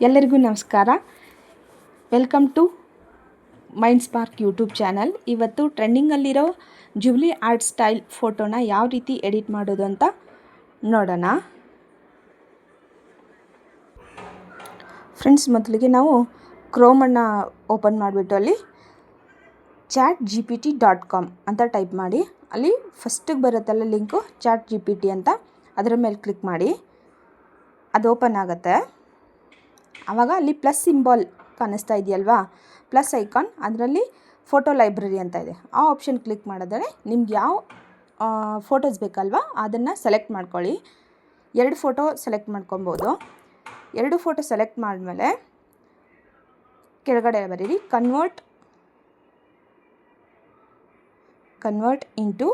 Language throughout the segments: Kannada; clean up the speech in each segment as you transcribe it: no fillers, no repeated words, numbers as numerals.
ಎಲ್ಲರಿಗೂ ನಮಸ್ಕಾರ. Welcome to Mind Spark YouTube channel. ಇವತ್ತು ಟ್ರೆಂಡಿಂಗಲ್ಲಿರೋ ಜುಬ್ಲಿ ಆರ್ಟ್ ಸ್ಟೈಲ್ ಫೋಟೋನ ಯಾವ ರೀತಿ ಎಡಿಟ್ ಮಾಡೋದು ಅಂತ ನೋಡೋಣ. ಫ್ರೆಂಡ್ಸ್, ಮೊದಲಿಗೆ ನಾವು ಕ್ರೋಮನ್ನು ಓಪನ್ ಮಾಡಿಬಿಟ್ಟು ಅಲ್ಲಿ chatgpt.com ಅಂತ ಟೈಪ್ ಮಾಡಿ, ಅಲ್ಲಿ ಫಸ್ಟಿಗೆ ಬರುತ್ತಲ್ಲ ಲಿಂಕು ChatGPT ಅಂತ, ಅದರ ಮೇಲೆ ಕ್ಲಿಕ್ ಮಾಡಿ. ಅದು ಓಪನ್ ಆಗುತ್ತೆ. ಆವಾಗ ಅಲ್ಲಿ ಪ್ಲಸ್ ಸಿಂಬಾಲ್ ಕಾಣಿಸ್ತಾ ಇದೆಯಲ್ವಾ, ಪ್ಲಸ್ ಐಕಾನ್, ಅದರಲ್ಲಿ ಫೋಟೋ ಲೈಬ್ರರಿ ಅಂತ ಇದೆ. ಆ ಆಪ್ಷನ್ ಕ್ಲಿಕ್ ಮಾಡಿದ್ರೆ ನಿಮ್ಗೆ ಯಾವ ಫೋಟೋಸ್ ಬೇಕಲ್ವಾ ಅದನ್ನು ಸೆಲೆಕ್ಟ್ ಮಾಡ್ಕೊಳ್ಳಿ. 2 ಫೋಟೋ ಸೆಲೆಕ್ಟ್ ಮಾಡ್ಕೊಬೋದು. 2 ಫೋಟೋ ಸೆಲೆಕ್ಟ್ ಮಾಡಿದ್ಮೇಲೆ ಕೆಳಗಡೆ ಬರೀರಿ convert into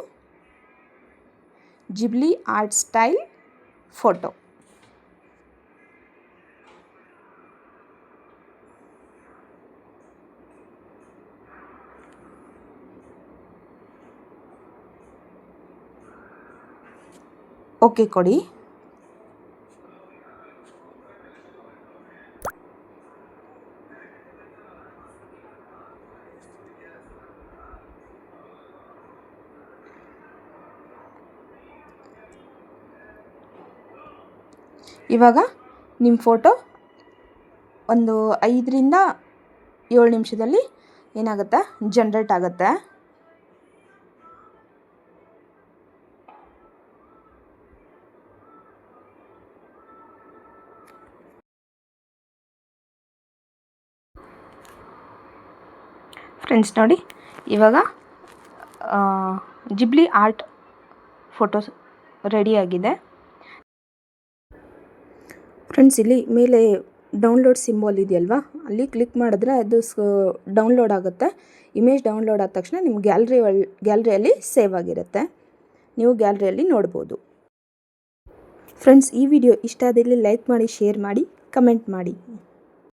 Ghibli art style photo. Okay ಕೊಡಿ. ಇವಾಗ ನಿಮ್ಮ ಫೋಟೋ ಒಂದು 5 ರಿಂದ 7 ನಿಮಿಷದಲ್ಲಿ ಏನಾಗುತ್ತೆ, ಜನ್ರೇಟ್ ಆಗುತ್ತೆ. ಫ್ರೆಂಡ್ಸ್ ನೋಡಿ, ಇವಾಗ ಜಿಬ್ಲಿ ಆರ್ಟ್ ಫೋಟೋಸ್ ರೆಡಿಯಾಗಿದೆ. ಫ್ರೆಂಡ್ಸ್, ಇಲ್ಲಿ ಮೇಲೆ ಡೌನ್ಲೋಡ್ ಸಿಂಬಲ್ ಇದೆಯಲ್ವಾ, ಅಲ್ಲಿ ಕ್ಲಿಕ್ ಮಾಡಿದ್ರೆ ಅದು ಡೌನ್ಲೋಡ್ ಆಗುತ್ತೆ. ಇಮೇಜ್ ಡೌನ್ಲೋಡ್ ಆದ ತಕ್ಷಣ ನಿಮ್ಮ ಗ್ಯಾಲರಿಯಲ್ಲಿ ಸೇವ್ ಆಗಿರುತ್ತೆ. ನೀವು ಗ್ಯಾಲರಿಯಲ್ಲಿ ನೋಡ್ಬೋದು. ಫ್ರೆಂಡ್ಸ್, ಈ ವಿಡಿಯೋ ಇಷ್ಟ ಆದಲ್ಲಿ ಲೈಕ್ ಮಾಡಿ, ಶೇರ್ ಮಾಡಿ, ಕಮೆಂಟ್ ಮಾಡಿ.